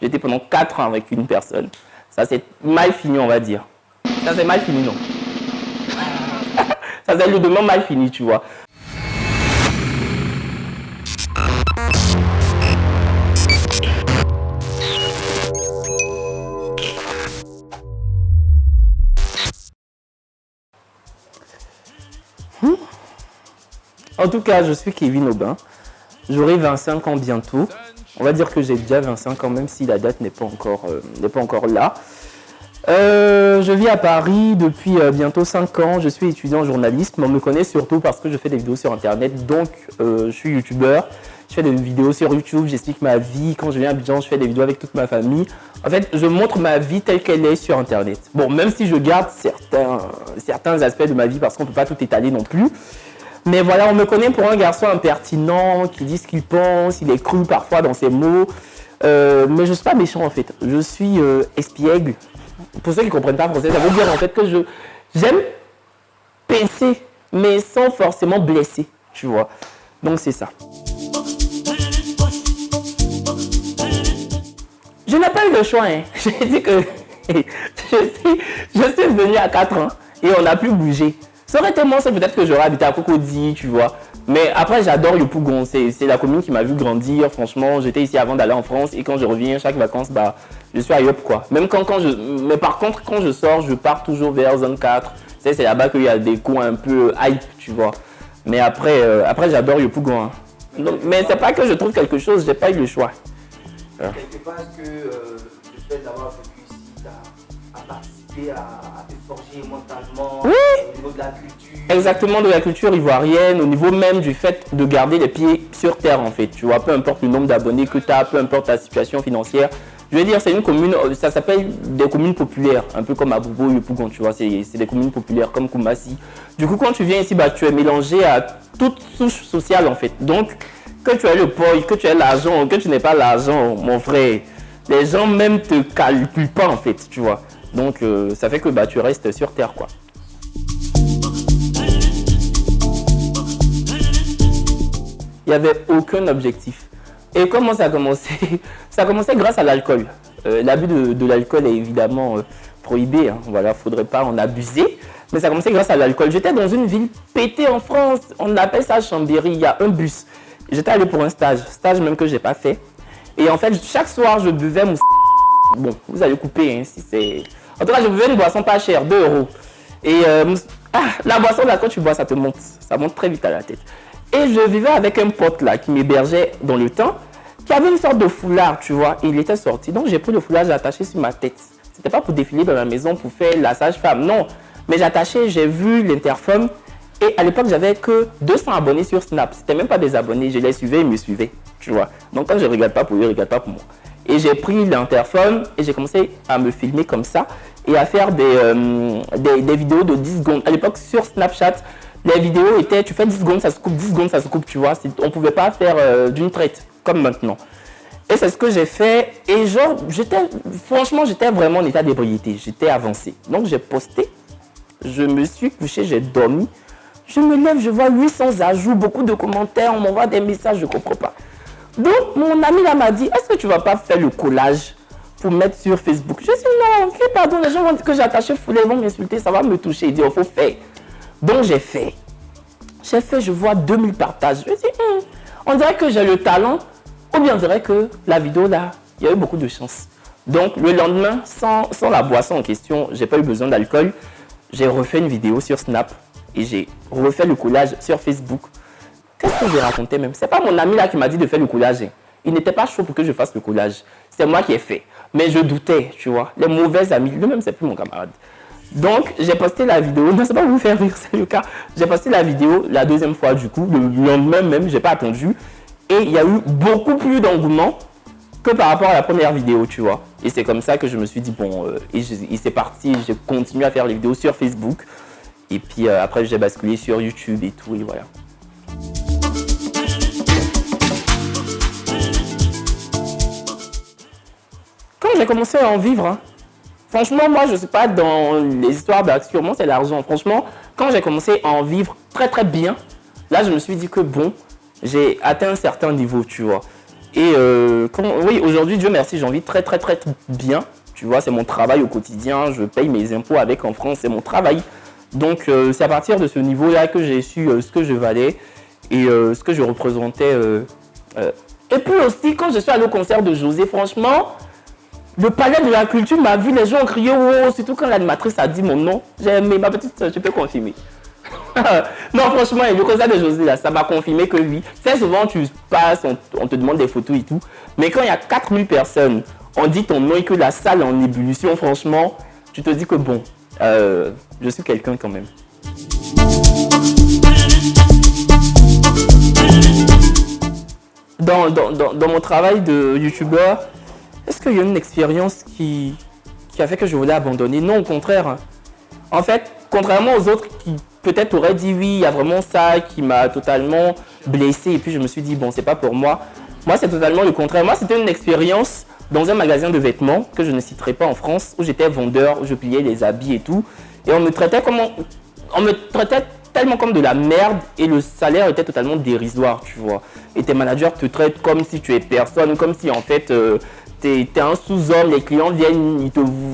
J'étais pendant 4 ans avec une personne. Ça c'est mal fini, on va dire. Ça c'est mal fini, non. Ça c'est le demain mal fini, tu vois. En tout cas, je suis Kevin Aubin. J'aurai 25 ans bientôt. On va dire que j'ai déjà 25 ans, même si la date n'est pas encore là. Je vis à Paris depuis bientôt 5 ans. Je suis étudiant en journalisme. On me connaît surtout parce que je fais des vidéos sur Internet. Donc, je suis youtubeur. Je fais des vidéos sur YouTube. J'explique ma vie. Quand je viens à Abidjan, je fais des vidéos avec toute ma famille. En fait, je montre ma vie telle qu'elle est sur Internet. Bon, même si je garde certains aspects de ma vie parce qu'on ne peut pas tout étaler non plus. Mais voilà, on me connaît pour un garçon impertinent, qui dit ce qu'il pense, il est cru parfois dans ses mots. Mais je ne suis pas méchant en fait, je suis espiègle. Pour ceux qui ne comprennent pas français, ça veut dire en fait que j'aime pincer, mais sans forcément blesser, tu vois. Donc c'est ça. Je n'ai pas eu le choix, hein. J'ai dit que je suis venu à 4 ans et on n'a plus bougé. Ça aurait été moi, c'est peut-être que j'aurais habité à Cocody, tu vois. Mais après, j'adore Yopougon. C'est la commune qui m'a vu grandir. Franchement, j'étais ici avant d'aller en France. Et quand je reviens chaque vacances, bah, je suis à Yop, quoi. Mais par contre, quand je sors, je pars toujours vers Zone 4. C'est là-bas qu'il y a des coins un peu hype, tu vois. Mais après j'adore Yopougon. Hein. Mais c'est pas que je trouve quelque chose, j'ai pas eu le choix. Quelque part, est-ce que le fait d'avoir vécu ici a participé à te forger mentalement au niveau de la culture? Exactement, de la culture ivoirienne, au niveau même du fait de garder les pieds sur terre en fait. Tu vois, peu importe le nombre d'abonnés que tu as, peu importe ta situation financière. Je veux dire, c'est une commune, ça s'appelle des communes populaires, un peu comme Abobo, Yopougon, tu vois, c'est des communes populaires comme Koumassi. Du coup, quand tu viens ici, bah, tu es mélangé à toute souche sociale en fait. Donc, que tu aies le poil, que tu aies l'argent, que tu n'aies pas l'argent, mon frère, les gens même te calculent pas en fait, tu vois. Donc, ça fait que bah, tu restes sur terre, quoi. Il n'y avait aucun objectif. Et comment ça a commencé? Ça a commencé grâce à l'alcool. L'abus de l'alcool est évidemment prohibé. Hein. Voilà, faudrait pas en abuser. Mais ça a commencé grâce à l'alcool. J'étais dans une ville pétée en France. On appelle ça Chambéry. Il y a un bus. J'étais allé pour un stage même que j'ai pas fait. Et en fait, chaque soir, je buvais mon... Bon, vous allez couper hein, si c'est... En tout cas, je buvais une boisson pas chère, 2 €. Et la boisson, là, quand tu bois, ça te monte. Ça monte très vite à la tête. Et je vivais avec un pote là qui m'hébergeait dans le temps, qui avait une sorte de foulard, tu vois, et il était sorti. Donc j'ai pris le foulard, j'ai attaché sur ma tête. C'était pas pour défiler dans la maison, pour faire la sage-femme, non. Mais j'ai attaché, j'ai vu l'interphone, et à l'époque j'avais que 200 abonnés sur Snap. C'était même pas des abonnés, je les suivais, ils me suivaient, tu vois. Donc quand je regarde pas pour eux, ils regardent pas pour moi. Et j'ai pris l'interphone et j'ai commencé à me filmer comme ça et à faire des vidéos de 10 secondes. À l'époque sur Snapchat, les vidéos étaient, tu fais 10 secondes, ça se coupe, 10 secondes, ça se coupe, tu vois. On ne pouvait pas faire d'une traite, comme maintenant. Et c'est ce que j'ai fait. Et genre, franchement, j'étais vraiment en état d'ébriété. J'étais avancé. Donc, j'ai posté. Je me suis couché, j'ai dormi. Je me lève, je vois 800 ajouts, beaucoup de commentaires. On m'envoie des messages, je ne comprends pas. Donc, mon ami là m'a dit, est-ce que tu ne vas pas faire le collage pour mettre sur Facebook? Je dis non, pardon, les gens vont dire que j'ai attaché foulée, ils vont m'insulter, ça va me toucher. Il dit, il faut faire. Donc j'ai fait, je vois 2000 partages. Je me dis, on dirait que j'ai le talent, ou bien on dirait que la vidéo là, il y a eu beaucoup de chance. Donc le lendemain, sans la boisson en question, j'ai pas eu besoin d'alcool. J'ai refait une vidéo sur Snap et j'ai refait le collage sur Facebook. Qu'est-ce que j'ai raconté même? C'est pas mon ami là qui m'a dit de faire le collage. Il n'était pas chaud pour que je fasse le collage. C'est moi qui ai fait. Mais je doutais, tu vois. Les mauvais amis, lui-même c'est plus mon camarade. Donc, j'ai posté la vidéo, non, c'est pas pour vous faire rire, c'est le cas. J'ai posté la vidéo la deuxième fois, du coup, le lendemain même, j'ai pas attendu. Et il y a eu beaucoup plus d'engouement que par rapport à la première vidéo, tu vois. Et c'est comme ça que je me suis dit, bon, et c'est parti, j'ai continué à faire les vidéos sur Facebook. Et puis après, j'ai basculé sur YouTube et tout, et voilà. Quand j'ai commencé à en vivre, hein, franchement, moi, je ne suis pas dans les histoires d'action. Moi, c'est l'argent. Franchement, quand j'ai commencé à en vivre très, très bien, là, je me suis dit que bon, j'ai atteint un certain niveau, tu vois. Et oui, aujourd'hui, Dieu merci, j'en vis très bien. Tu vois, c'est mon travail au quotidien, je paye mes impôts avec en France, c'est mon travail. Donc, c'est à partir de ce niveau-là que j'ai su ce que je valais et ce que je représentais. Et puis aussi, quand je suis allé au concert de José, franchement, le palais de la culture m'a vu, les gens ont crié « wow », surtout quand l'animatrice a dit mon nom. J'ai aimé, ma petite soeur, je peux confirmer. Non, franchement, le concert de José, là, ça m'a confirmé que oui. Très souvent, tu passes, on te demande des photos et tout. Mais quand il y a 4000 personnes, on dit ton nom et que la salle est en ébullition, franchement, tu te dis que bon, je suis quelqu'un quand même. Dans mon travail de youtubeur, est-ce qu'il y a une expérience qui a fait que je voulais abandonner? Non, au contraire. En fait, contrairement aux autres qui peut-être auraient dit oui, il y a vraiment ça qui m'a totalement blessé et puis je me suis dit bon, c'est pas pour moi. Moi, c'est totalement le contraire. Moi, c'était une expérience dans un magasin de vêtements que je ne citerai pas en France, où j'étais vendeur, où je pliais les habits et tout. Et on me traitait tellement comme de la merde et le salaire était totalement dérisoire, tu vois. Et tes managers te traitent comme si tu es personne, comme si en fait t'es un sous-homme, les clients viennent,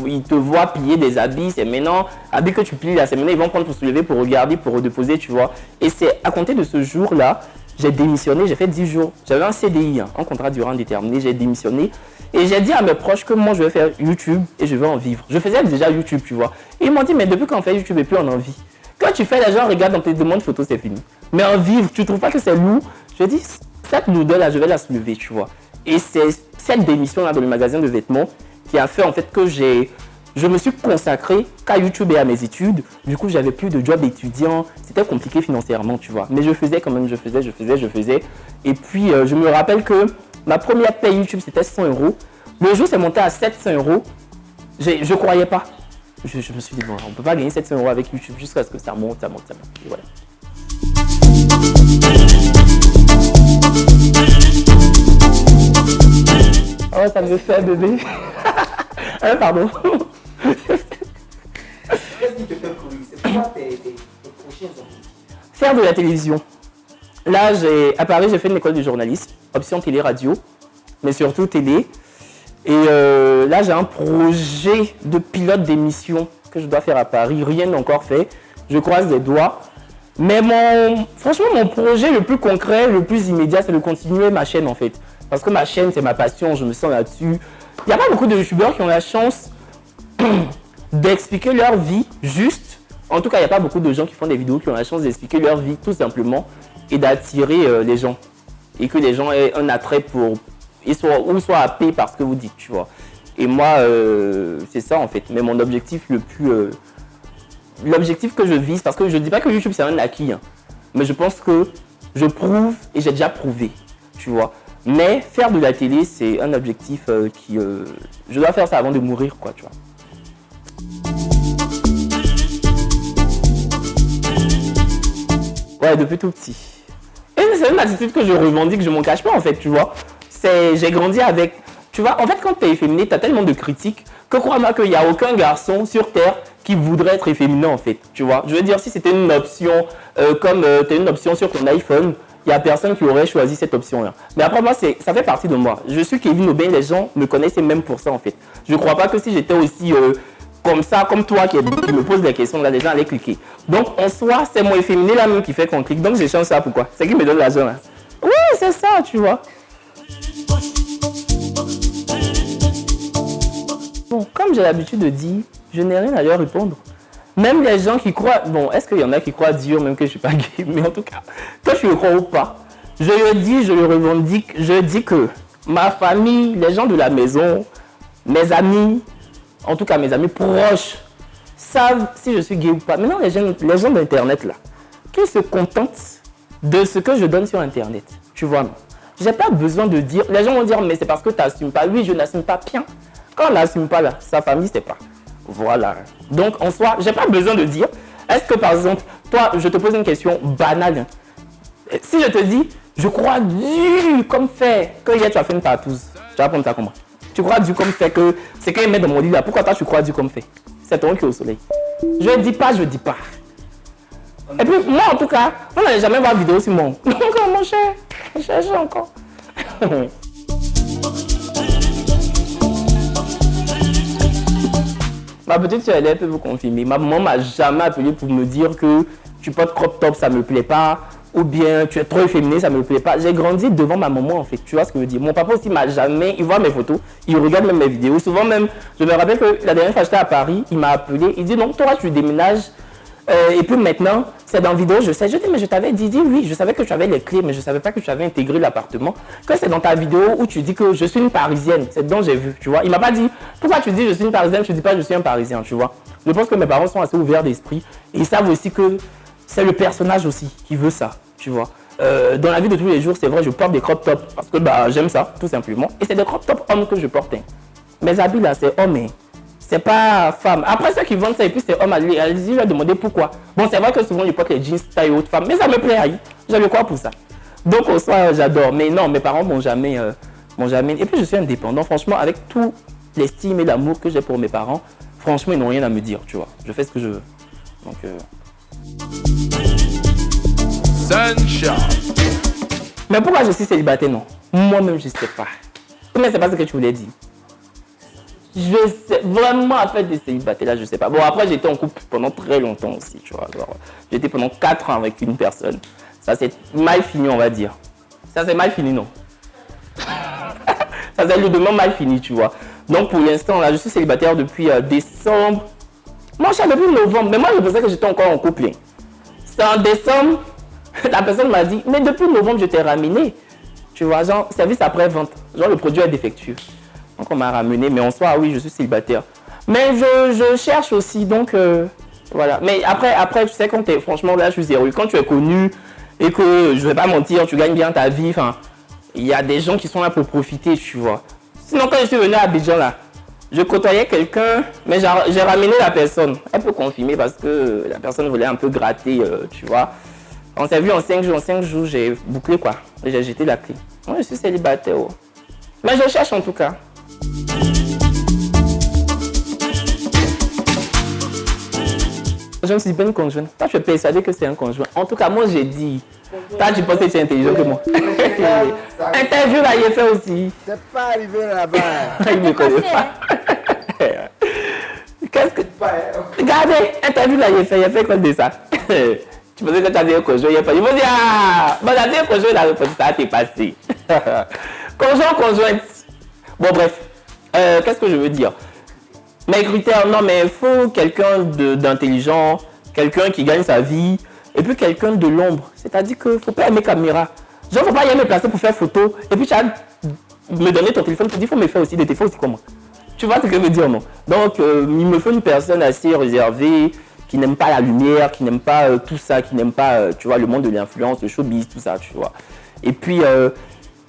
ils te voient plier des habits, c'est maintenant, habits que tu plies là, c'est maintenant, ils vont prendre pour soulever, pour regarder, pour redéposer, tu vois. Et c'est à compter de ce jour-là, j'ai démissionné, j'ai fait 10 jours. J'avais un CDI, un contrat durant indéterminé, j'ai démissionné. Et j'ai dit à mes proches que moi, je vais faire YouTube et je vais en vivre. Je faisais déjà YouTube, tu vois. Et ils m'ont dit, mais depuis qu'on fait YouTube et puis on en vit. Quand tu fais, les gens regardent, on te demande photo, c'est fini. Mais en vivre, tu ne trouves pas que c'est lourd? Je dis, cette lourdeur-là, je vais la soulever, tu vois. Et c'est cette démission-là dans le magasin de vêtements qui a fait en fait que je me suis consacré qu'à YouTube et à mes études. Du coup, j'avais plus de job étudiant. C'était compliqué financièrement, tu vois. Mais je faisais quand même, je faisais. Et puis, je me rappelle que ma première paye YouTube, c'était 100 €. Le jour, c'est monté à 700 €. Je ne croyais pas. Je me suis dit, bon, on ne peut pas gagner 700 € avec YouTube jusqu'à ce que ça monte. Et voilà. Oh, ça me fait bébé. Ah, pardon. Qu'est-ce qui te fait courir? C'est quoi tes prochains objectifs? Faire de la télévision. Là, à Paris, j'ai fait une école de journalisme, option télé-radio, mais surtout télé. Et là, j'ai un projet de pilote d'émission que je dois faire à Paris. Rien n'est encore fait. Je croise les doigts. Mais franchement, mon projet le plus concret, le plus immédiat, c'est de continuer ma chaîne en fait. Parce que ma chaîne, c'est ma passion, je me sens là-dessus. Il n'y a pas beaucoup de youtubeurs qui ont la chance d'expliquer leur vie juste. En tout cas, il n'y a pas beaucoup de gens qui font des vidéos qui ont la chance d'expliquer leur vie tout simplement et d'attirer les gens. Et que les gens aient un attrait pour... ou soient happés par ce que vous dites, tu vois. Et moi, c'est ça en fait. Mais mon objectif le plus... l'objectif que je vise, parce que je ne dis pas que YouTube c'est un acquis, hein, mais je pense que je prouve et j'ai déjà prouvé, tu vois. Mais faire de la télé, c'est un objectif je dois faire ça avant de mourir, quoi, tu vois. Ouais, depuis tout petit. Et c'est une attitude que je revendique, je m'en cache pas en fait, tu vois. J'ai grandi avec, tu vois, en fait quand tu es efféminé, tu as tellement de critiques que crois-moi qu'il n'y a aucun garçon sur Terre qui voudrait être efféminé en fait, tu vois. Je veux dire, si c'était une option, comme tu as une option sur ton iPhone, il n'y a personne qui aurait choisi cette option-là. Mais après moi, ça fait partie de moi. Je suis Kevin Aubin, les gens me connaissaient même pour ça en fait. Je ne crois pas que si j'étais aussi comme ça, comme toi qui me pose des questions, là, les gens allaient cliquer. Donc en soi, c'est mon efféminé là même qui fait qu'on clique. Donc j'échange ça, pourquoi? C'est qui me donne l'argent là. Oui, c'est ça, tu vois. Bon, comme j'ai l'habitude de dire, je n'ai rien à leur répondre. Même les gens qui croient, bon, est-ce qu'il y en a qui croient dur, même que je ne suis pas gay, mais en tout cas, toi tu le crois ou pas, je le dis, je le revendique, je dis que ma famille, les gens de la maison, mes amis, en tout cas mes amis proches, savent si je suis gay ou pas. Maintenant, les gens d'Internet là, qui se contentent de ce que je donne sur Internet, tu vois, j'ai pas besoin de dire, les gens vont dire, mais c'est parce que tu n'assumes pas. Oui, je n'assume pas bien. Quand on n'assume pas là, sa famille, c'est pas. Voilà. Donc, en soi, j'ai pas besoin de dire. Est-ce que, par exemple, toi, je te pose une question banale. Si je te dis, je crois dur comme fait que hier tu as fait une partouze, tu vas prendre ça comment? Tu crois dur comme fait que c'est quand il met dans mon lit là. Pourquoi toi, tu crois dur comme fait? C'est ton qui est au soleil. Je dis pas. Et puis, moi, en tout cas, on n'allait jamais voir de vidéo sur mon. Donc, mon cher, je cherche encore. Ma petite soeur, elle peut vous confirmer. Ma maman m'a jamais appelé pour me dire que tu portes crop top, ça me plaît pas. Ou bien tu es trop efféminé, ça me plaît pas. J'ai grandi devant ma maman en fait, tu vois ce que je veux dire. Mon papa aussi m'a jamais, il voit mes photos, il regarde même mes vidéos. Souvent même, je me rappelle que la dernière fois que j'étais à Paris, il m'a appelé, il dit donc toi tu déménages et puis maintenant c'est dans vidéo, je sais. Je dis mais je t'avais dit oui, je savais que tu avais les clés mais je savais pas que tu avais intégré l'appartement. Que c'est dans ta vidéo où tu dis que je suis une Parisienne, c'est dont j'ai vu, tu vois. Il m'a pas dit pourquoi tu dis je suis une Parisienne, tu dis pas je suis un Parisien, tu vois. Je pense que mes parents sont assez ouverts d'esprit et ils savent aussi que c'est le personnage aussi qui veut ça. Tu vois, dans la vie de tous les jours, c'est vrai, je porte des crop tops parce que bah, j'aime ça, tout simplement. Et c'est des crop tops hommes que je porte. Hein. Mes habits là, c'est homme, hein. C'est pas femme. Après, ceux qui vendent ça et puis c'est homme, allez-y leur demander pourquoi. Bon, c'est vrai que souvent, je porte les jeans taille haute femme, mais ça me plaît, hein. Je le crois pour ça. Donc, au soir, j'adore. Mais non, mes parents m'ont jamais. Et puis, je suis indépendant. Franchement, avec tout l'estime et l'amour que j'ai pour mes parents, franchement, ils n'ont rien à me dire, tu vois. Je fais ce que je veux. Donc, Sunshine. Mais pourquoi je suis célibataire, non? Moi-même, je ne sais pas. Mais c'est pas ce que tu voulais dire. Je sais vraiment à faire des célibataires, là, je ne sais pas. Bon, après, j'étais en couple pendant très longtemps aussi, tu vois. J'étais pendant 4 ans avec une personne. Ça, c'est mal fini, on va dire. Ça, c'est mal fini, non? Ça, c'est le demain mal fini, tu vois. Donc, pour l'instant, là, je suis célibataire depuis décembre. Moi, je suis depuis novembre. Mais moi, je pensais que j'étais encore en couple. C'est en décembre. La personne m'a dit, mais depuis novembre, je t'ai ramené. Tu vois, genre, service après-vente. Genre, le produit est défectueux. Donc, on m'a ramené. Mais en soi, oui, je suis célibataire. Mais je cherche aussi. Donc, voilà. Mais après, tu sais, quand t'es, franchement, là, je suis zéro. Quand tu es connu et que, je vais pas mentir, tu gagnes bien ta vie. Enfin, il y a des gens qui sont là pour profiter, tu vois. Sinon, quand je suis venu à Abidjan, là, je côtoyais quelqu'un, mais j'ai ramené la personne. Elle peut confirmer parce que la personne voulait un peu gratter, tu vois. On s'est vu en 5 jours. En 5 jours, j'ai bouclé quoi. J'ai jeté la clé. Moi, je suis célibataire. Oh. Mais je cherche en tout cas. Je ne suis pas une conjointe. Toi, tu es persuadé que c'est un conjoint. En tout cas, moi, j'ai dit. Toi, tu penses que tu es intelligent que moi. Interview là, il est fait aussi. C'est pas arrivé là-bas. Il ne me connaît pas. Qu'est-ce que. Regardez, interview là, il est fait. Il a fait quoi de ça? Tu pensais que tu as dit un conjoint, il n'y a pas. Il m'a dit, ah, bon, tu as dit un conjoint, il a répondu, ça t'est passé. Conjointe. Bon, bref, qu'est-ce que je veux dire? Mes critères, non, mais il faut quelqu'un d'intelligent, quelqu'un qui gagne sa vie, et puis quelqu'un de l'ombre. C'est-à-dire qu'il ne faut pas aimer caméra. Genre, il ne faut pas y aller me placer pour faire photo, et puis tu vas me donner ton téléphone, tu dis, il faut me faire aussi des défauts aussi comme moi. Tu vois ce que je veux dire, non? Donc, il me faut une personne assez réservée, qui n'aime pas la lumière, qui n'aime pas tout ça, qui n'aime pas, tu vois, le monde de l'influence, le showbiz, tout ça, tu vois. Et puis,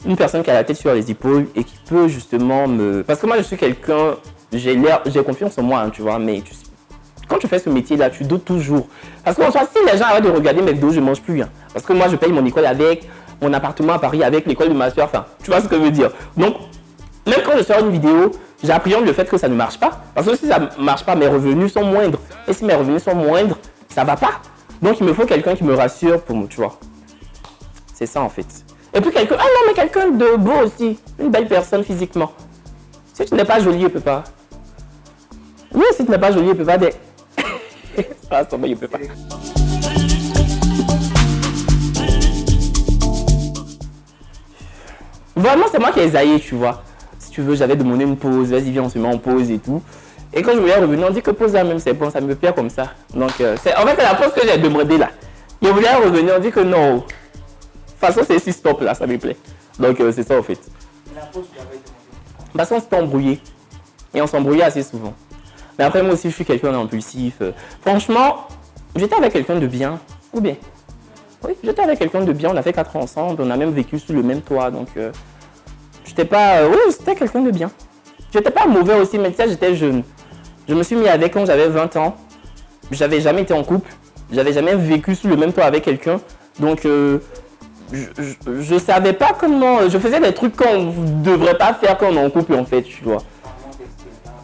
une personne qui a la tête sur les épaules et qui peut justement me... Parce que moi, je suis quelqu'un, j'ai confiance en moi, hein, tu vois, mais quand tu fais ce métier-là, tu doutes toujours. Parce qu'en soi, si les gens arrêtent de regarder mes vidéos, je ne mange plus. Hein. Parce que moi, je paye mon école avec, mon appartement à Paris avec, l'école de ma soeur, enfin, tu vois ce que je veux dire. Donc, même quand je sors une vidéo, j'appréhende le fait que ça ne marche pas. Parce que si ça ne marche pas, mes revenus sont moindres. Et si mes revenus sont moindres, ça ne va pas. Donc, il me faut quelqu'un qui me rassure pour moi, tu vois. C'est ça, en fait. Et puis quelqu'un... Ah non, mais quelqu'un de beau aussi. Une belle personne physiquement. Si tu n'es pas jolie, il ne peut pas. Oui, si tu n'es pas jolie, il ne peut pas. Ah, ça va, il ne peut pas. Vraiment, c'est moi qui ai zaillé, tu vois. Si tu veux, j'avais demandé une pause. Vas-y, viens, on se met en pause et tout. Et quand je voulais revenir, on dit que pause là même, c'est bon, ça me plaît comme ça. Donc, en fait, c'est la pause que j'ai demandé là. Il voulait revenir, on dit que non. De toute façon, c'est 6 stop là, ça me plaît. Donc, c'est ça en fait. La pause, tu l'avais demandé. Parce qu'on s'est embrouillé. Et on s'embrouillait assez souvent. Mais après, moi aussi, je suis quelqu'un d'impulsif. Franchement, j'étais avec quelqu'un de bien. Ou bien? Oui, j'étais avec quelqu'un de bien. On a fait 4 ans ensemble. On a même vécu sous le même toit. Donc, j'étais pas... oui, c'était quelqu'un de bien. J'étais pas mauvais aussi, mais tu sais, j'étais jeune. Je me suis mis avec quand j'avais 20 ans. J'avais jamais été en couple. J'avais jamais vécu sous le même toit avec quelqu'un. Donc, je savais pas comment... Je faisais des trucs qu'on ne devrait pas faire quand on est en couple, en fait, tu vois.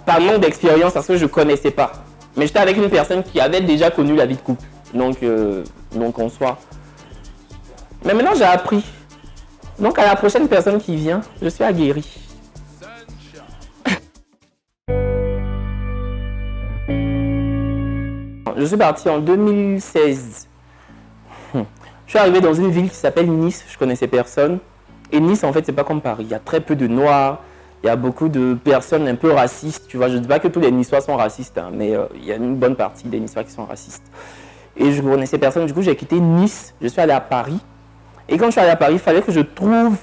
Par manque d'expérience, parce que je connaissais pas. Mais j'étais avec une personne qui avait déjà connu la vie de couple. Donc en soi. Mais maintenant, j'ai appris. Donc, à la prochaine personne qui vient, je suis aguerri. Je suis parti en 2016. Je suis arrivé dans une ville qui s'appelle Nice. Je connaissais personne. Et Nice, en fait, c'est pas comme Paris. Il y a très peu de Noirs. Il y a beaucoup de personnes un peu racistes. Tu vois, je ne dis pas que tous les Niçois sont racistes, hein, mais il y a une bonne partie des Niçois qui sont racistes. Et je ne connaissais personne. Du coup, j'ai quitté Nice. Je suis allé à Paris. Et quand je suis allé à Paris, il fallait que je trouve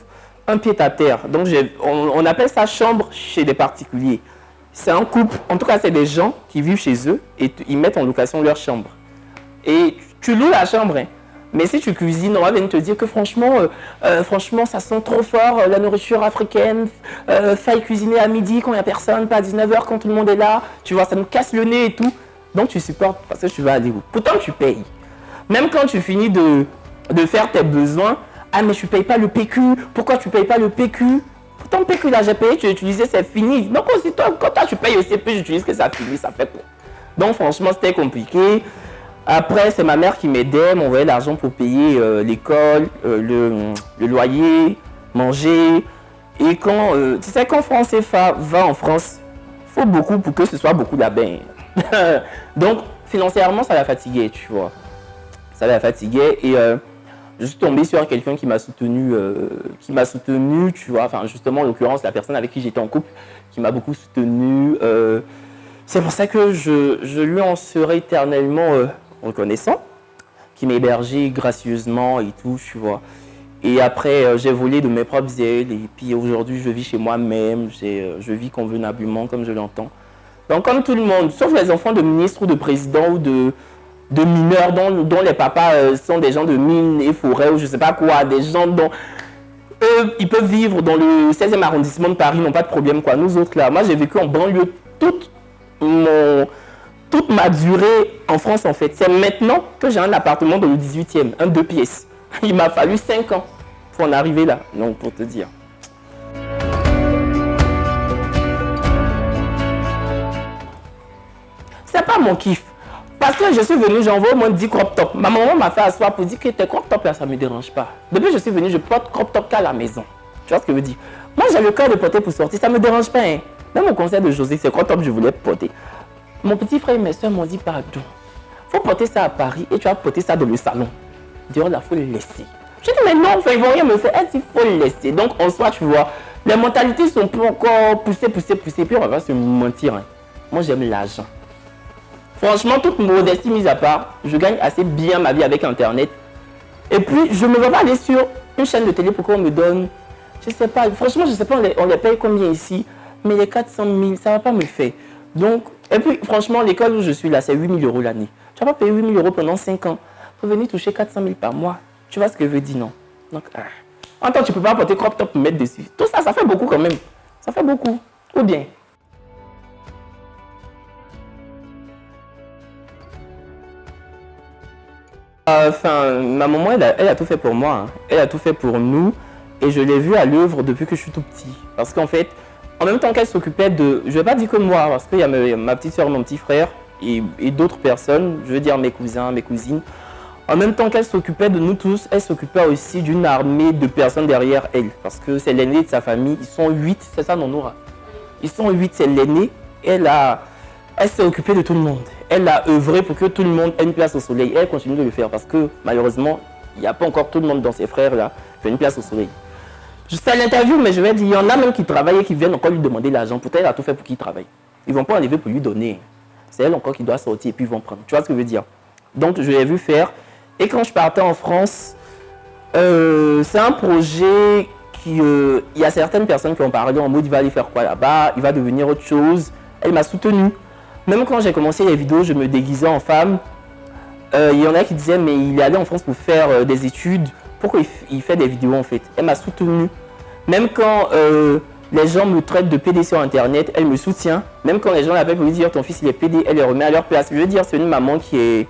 un pied-à-terre. Donc, on appelle ça chambre chez des particuliers. C'est un couple. En tout cas, c'est des gens qui vivent chez eux et ils mettent en location leur chambre. Et tu loues la chambre, hein. Mais si tu cuisines, on va venir te dire que franchement, ça sent trop fort, la nourriture africaine, faille cuisiner à midi quand il n'y a personne, pas à 19h quand tout le monde est là. Tu vois, ça nous casse le nez et tout. Donc tu supportes parce que tu vas aller où? Pourtant, tu payes. Même quand tu finis de faire tes besoins, ah mais tu ne payes pas le PQ, pourquoi tu ne payes pas le PQ? Pourtant, le PQ, là, j'ai payé, tu l'as utilisé, c'est fini. Donc aussi, toi, quand toi, tu payes aussi, puis j'utilise que ça finit, ça fait quoi? Donc franchement, c'était compliqué. Après, c'est ma mère qui m'aidait, m'envoyait l'argent pour payer l'école, le loyer, manger. Et quand, tu sais, quand France CFA va en France, il faut beaucoup pour que ce soit beaucoup là-bas. Donc, financièrement, ça la fatiguait, tu vois. Ça la fatiguait et je suis tombé sur quelqu'un qui m'a soutenu, tu vois. Enfin, justement, en l'occurrence, la personne avec qui j'étais en couple, qui m'a beaucoup soutenu. C'est pour ça que je lui en serai éternellement reconnaissant, qui m'a hébergé gracieusement et tout, tu vois. Et après, j'ai volé de mes propres ailes et puis aujourd'hui, je vis chez moi-même, je vis convenablement comme je l'entends. Donc, comme tout le monde, sauf les enfants de ministres ou de présidents ou de mineurs dont les papas sont des gens de mines et forêts ou je sais pas quoi, des gens dont eux, ils peuvent vivre dans le 16e arrondissement de Paris, n'ont pas de problème, quoi. Nous autres, là, moi, j'ai vécu en banlieue toute ma durée en France, en fait. C'est maintenant que j'ai un appartement dans le 18e, un 2 pièces. Il m'a fallu 5 ans pour en arriver là, donc pour te dire. C'est pas mon kiff. Parce que je suis venu, j'envoie au moins 10 crop top. Ma maman m'a fait asseoir pour dire que tes crop top là, ça ne me dérange pas. Depuis que je suis venu, je porte crop top qu'à la maison. Tu vois ce que je veux dire? Moi, j'ai le cœur de porter pour sortir, ça ne me dérange pas. Hein. Même au conseil de José, c'est crop top que je voulais porter. Mon petit frère et mes soeurs m'ont dit, pardon, il faut porter ça à Paris et tu vas porter ça dans le salon. Dehors, il faut le laisser. Je dis, mais non, enfin, ils ne vont rien me faire. Elle dit, il faut le laisser. Donc, en soi, tu vois, les mentalités sont plus encore poussées. Puis on va pas se mentir. Hein. Moi, j'aime l'argent. Franchement, toute modestie mise à part, je gagne assez bien ma vie avec Internet. Et puis, je ne me vois pas aller sur une chaîne de télé pour qu'on me donne, je ne sais pas, franchement, je ne sais pas, on les paye combien ici, mais les 400 000, ça ne va pas me faire. Donc, et puis, franchement, l'école où je suis là, c'est 8 000 € l'année. Tu ne vas pas payer 8 000 € pendant 5 ans pour venir toucher 400 000 par mois. Tu vois ce que je veux dire, non? Donc, en tant que tu ne peux pas porter crop top pour mettre dessus. Tout ça, ça fait beaucoup quand même. Ça fait beaucoup. Ou bien? Enfin, ma maman, elle a tout fait pour moi. Hein. Elle a tout fait pour nous. Et je l'ai vue à l'œuvre depuis que je suis tout petit. Parce qu'en fait, en même temps qu'elle s'occupait de... Je ne vais pas dire que moi, parce qu'il y a ma petite soeur, mon petit frère et d'autres personnes, je veux dire mes cousins, mes cousines. En même temps qu'elle s'occupait de nous tous, elle s'occupait aussi d'une armée de personnes derrière elle. Parce que c'est l'aîné de sa famille. Ils sont 8, c'est ça, non, Nora? Ils sont 8, c'est l'aîné. Elle s'est occupée de tout le monde. Elle a œuvré pour que tout le monde ait une place au soleil. Elle continue de le faire parce que malheureusement, il n'y a pas encore tout le monde dans ses frères là qui a une place au soleil. Je sais à l'interview, mais je vais dire, il y en a même qui travaillent et qui viennent encore lui demander l'argent. Pourtant, elle a tout fait pour qu'il travaille. Ils ne vont pas enlever pour lui donner. C'est elle encore qui doit sortir et puis ils vont prendre. Tu vois ce que je veux dire? Donc, je l'ai vu faire. Et quand je partais en France, c'est un projet qui... il y a certaines personnes qui ont parlé en mode, il va aller faire quoi là-bas? Il va devenir autre chose. Elle m'a soutenu. Même quand j'ai commencé les vidéos, je me déguisais en femme. Il y en a qui disaient, mais il est allé en France pour faire des études. Pourquoi il fait des vidéos en fait? Elle m'a soutenu. Même quand les gens me traitent de PD sur Internet, elle me soutient. Même quand les gens l'appellent pour lui dire, ton fils il est PD, elle les remet à leur place. Je veux dire, c'est une maman qui est...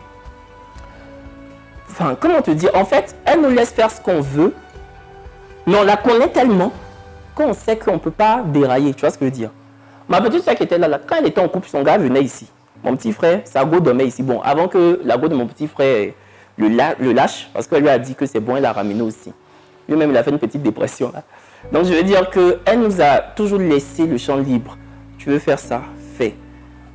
Enfin, comment te dire? En fait, elle nous laisse faire ce qu'on veut. Mais on la connaît tellement qu'on sait qu'on ne peut pas dérailler. Tu vois ce que je veux dire? Ma petite soeur qui était là, quand elle était en couple, son gars venait ici. Mon petit frère, sa go dormait ici. Bon, avant que la go de mon petit frère le lâche, parce qu'elle lui a dit que c'est bon, elle l'a ramené aussi. Lui-même, il a fait une petite dépression. Là. Donc, je veux dire qu'elle nous a toujours laissé le champ libre. Tu veux faire ça, fais.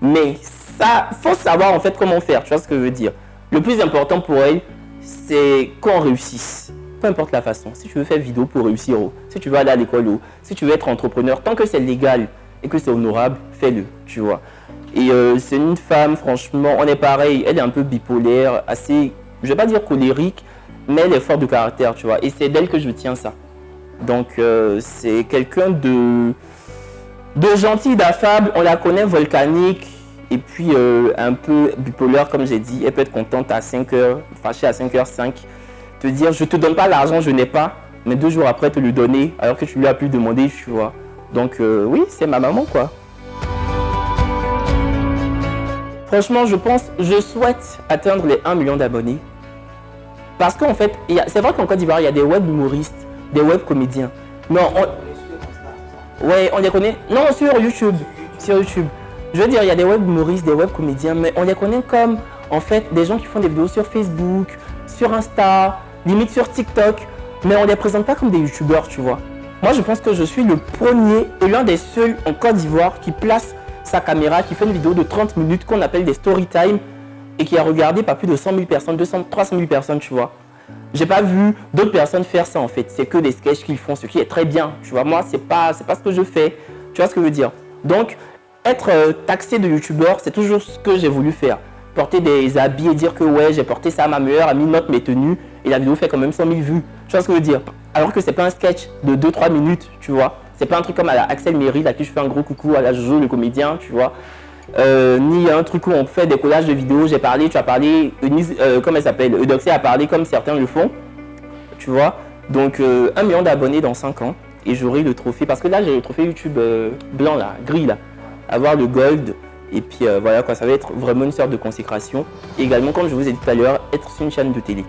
Mais ça, faut savoir en fait comment faire, tu vois ce que je veux dire. Le plus important pour elle, c'est qu'on réussisse. Peu importe la façon. Si tu veux faire vidéo pour réussir, si tu veux aller à l'école, si tu veux être entrepreneur, tant que c'est légal et que c'est honorable, fais-le, tu vois. Et c'est une femme, franchement, on est pareil, elle est un peu bipolaire, assez, je vais pas dire colérique, mais elle est forte de caractère, tu vois. Et c'est d'elle que je tiens ça. Donc, c'est quelqu'un de gentil, d'affable, on la connaît volcanique, et puis un peu bipolaire, comme j'ai dit. Elle peut être contente à 5h, fâchée à 5h05, te dire je te donne pas l'argent, je n'ai pas, mais 2 jours après te le donner, alors que tu lui as pu demander, tu vois. Donc oui, c'est ma maman, quoi. Franchement, je souhaite atteindre les 1 million d'abonnés. Parce qu'en fait, c'est vrai qu'en Côte d'Ivoire, il y a des web humoristes, des web comédiens. Non, ouais, on les connaît. Non, sur YouTube. Sur YouTube. Je veux dire, il y a des web humoristes, des web comédiens, mais on les connaît comme, en fait, des gens qui font des vidéos sur Facebook, sur Insta, limite sur TikTok, mais on ne les présente pas comme des youtubeurs, tu vois. Moi, je pense que je suis le premier et l'un des seuls en Côte d'Ivoire qui place sa caméra, qui fait une vidéo de 30 minutes qu'on appelle des story time et qui a regardé par plus de 100 000 personnes, 200, 300 000 personnes, tu vois. J'ai pas vu d'autres personnes faire ça, en fait. C'est que des sketchs qu'ils font, ce qui est très bien, tu vois. Moi, c'est pas ce que je fais. Tu vois ce que je veux dire? Donc, être taxé de youtubeur, c'est toujours ce que j'ai voulu faire. Porter des habits et dire que ouais, j'ai porté ça à ma meilleure amie, note mes tenues, et la vidéo fait quand même 100 000 vues. Tu vois ce que je veux dire? Alors que c'est pas un sketch de 2-3 minutes, tu vois. C'est pas un truc comme à la Axel Meryl, à qui je fais un gros coucou, à la Jojo, le comédien, tu vois. Ni un truc où on fait des collages de vidéos, j'ai parlé, tu as parlé, comment elle s'appelle, Eudoxie a parlé comme certains le font, tu vois. Donc 1 million d'abonnés dans 5 ans, et j'aurai le trophée, parce que là j'ai le trophée YouTube blanc là, gris là, avoir le gold, et puis voilà quoi, ça va être vraiment une sorte de consécration. Et également, comme je vous ai dit tout à l'heure, être sur une chaîne de télé.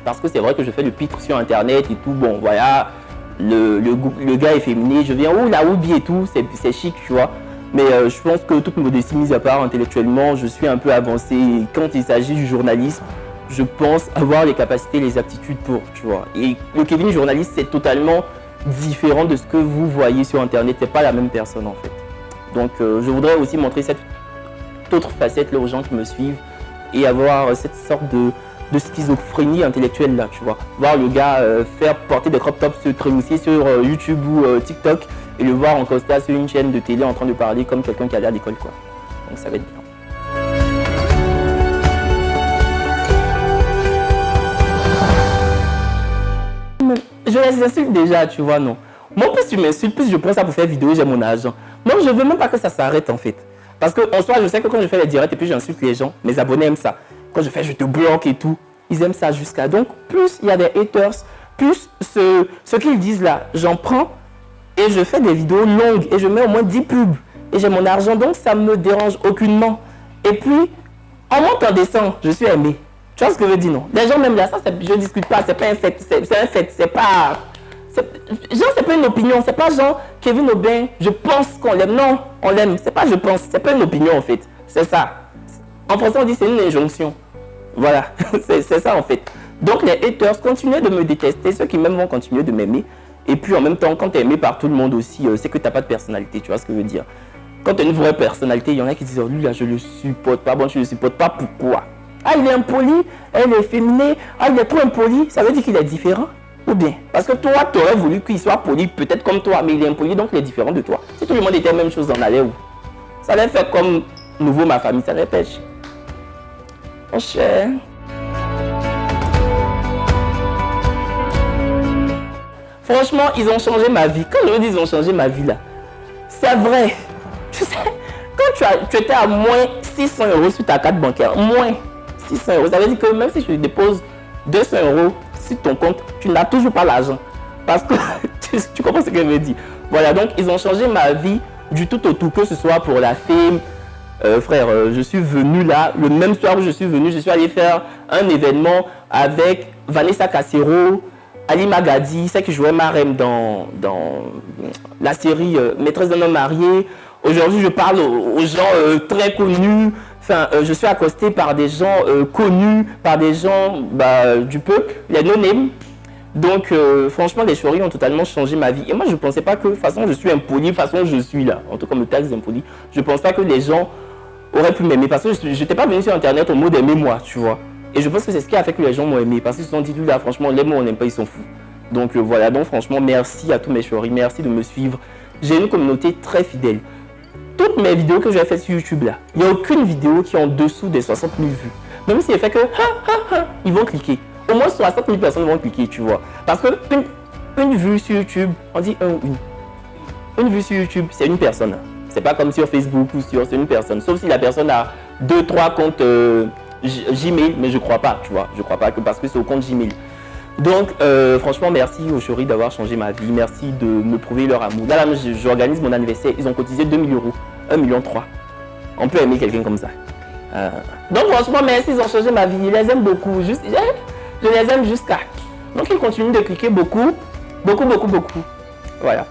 Parce que c'est vrai que je fais le pitre sur internet et tout, bon voilà, le gars est féminin, je viens, oh la hobby et tout, c'est chic, tu vois. Mais je pense que toute modestie mise à part intellectuellement, je suis un peu avancé. Et quand il s'agit du journalisme, je pense avoir les capacités, les aptitudes pour, tu vois. Et le Kevin journaliste, c'est totalement différent de ce que vous voyez sur internet, c'est pas la même personne en fait. Donc je voudrais aussi montrer cette autre facette là aux gens qui me suivent et avoir cette sorte de schizophrénie intellectuelle là, tu vois. Voir le gars faire porter des crop tops, se trémousser sur YouTube ou TikTok et le voir en costard sur une chaîne de télé en train de parler comme quelqu'un qui allait à l'école, quoi. Donc ça va être bien. Je les insulte déjà, tu vois, non. Moi, plus tu m'insultes, plus je prends ça pour faire vidéo, j'ai mon argent. Moi, je veux même pas que ça s'arrête en fait. Parce que en soi, je sais que quand je fais les directs et puis j'insulte les gens, mes abonnés aiment ça. Quand je fais, je te bloque et tout, ils aiment ça jusqu'à. Donc, plus il y a des haters, plus ce qu'ils disent là, j'en prends et je fais des vidéos longues et je mets au moins 10 pubs et j'ai mon argent, donc ça me dérange aucunement. Et puis, en montant, en descend, je suis aimé. Tu vois ce que je veux dire, non? Les gens même là, ça, je ne discute pas, c'est pas un fait, c'est un fait, c'est pas... Genre, c'est pas une opinion, c'est pas genre Kevin Aubin, je pense qu'on l'aime. Non, on l'aime, c'est pas je pense, c'est pas une opinion en fait, c'est ça. En français, on dit c'est une injonction. Voilà, c'est ça en fait. Donc, les haters continuent de me détester, ceux qui m'aiment vont continuer de m'aimer. Et puis, en même temps, quand tu es aimé par tout le monde aussi, c'est que tu n'as pas de personnalité, tu vois ce que je veux dire. Quand tu as une vraie personnalité, il y en a qui disent, oh, lui là, je le supporte pas. Bon, je le supporte pas, pourquoi? Ah, il est impoli, elle est féminine, ah, il est trop impoli, ça veut dire qu'il est différent? Ou bien, parce que toi, tu aurais voulu qu'il soit poli, peut-être comme toi, mais il est impoli, donc il est différent de toi. Si tout le monde était la même chose, on allait où? Ça allait faire comme nouveau ma famille, ça allait pêcher. Mon cher. Franchement, ils ont changé ma vie. Quand je dis ils ont changé ma vie là, c'est vrai. Tu sais, quand tu étais à moins 600 € sur ta carte bancaire, moins 600 €, ça veut dire que même si tu déposes 200 € sur ton compte, tu n'as toujours pas l'argent. Parce que tu comprends ce que je veux dire. Voilà, donc ils ont changé ma vie du tout au tout, que ce soit pour la fame. Frère, je suis venu là, le même soir où je suis venu, je suis allé faire un événement avec Vanessa Cassero, Ali Magadi, celle qui jouait Marem dans la série Maîtresse d'un homme marié. Aujourd'hui, je parle aux gens très connus. Enfin, je suis accosté par des gens connus, par des gens du peuple, les no-name. Donc, franchement, les stories ont totalement changé ma vie. Et moi, je ne pensais pas que, de toute façon, je suis impoli, de toute façon, je suis là. En tout cas, me taxe impoli. Je ne pense pas que les gens auraient pu m'aimer parce que je n'étais pas venu sur internet au mot d'aimer-moi, tu vois. Et je pense que c'est ce qui a fait que les gens m'ont aimé parce qu'ils se sont dit, là, franchement, les mots on n'aime pas, ils sont fous. Donc voilà, donc franchement, merci à tous mes chéris, merci de me suivre. J'ai une communauté très fidèle. Toutes mes vidéos que j'ai faites sur YouTube là, il n'y a aucune vidéo qui est en dessous des 60 000 vues. Même si elle fait que ils vont cliquer. Au moins 60 000 personnes vont cliquer, tu vois. Parce que une vue sur YouTube, on dit un ou une. Une vue sur YouTube, c'est une personne. C'est pas comme sur Facebook ou sur, c'est une personne. Sauf si la personne a 2-3 comptes Gmail, mais je crois pas, tu vois. Je crois pas que parce que c'est au compte Gmail. Donc, franchement, merci aux chéris d'avoir changé ma vie. Merci de me prouver leur amour. Là, j'organise mon anniversaire. Ils ont cotisé 2 000 euros. 1,3 million. On peut aimer quelqu'un comme ça. Donc, franchement, merci. Ils ont changé ma vie. Je les aime beaucoup. Je les aime jusqu'à. Donc, ils continuent de cliquer beaucoup. Beaucoup. Voilà.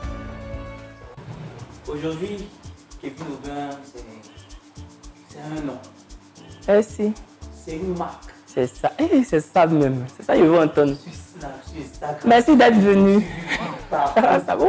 Aujourd'hui, Kevin Aubin, c'est un nom. Merci. C'est une marque. C'est ça. C'est ça même. C'est ça, ils vont entendre. Sur Instagram. Merci d'être venu. Ça Ça va.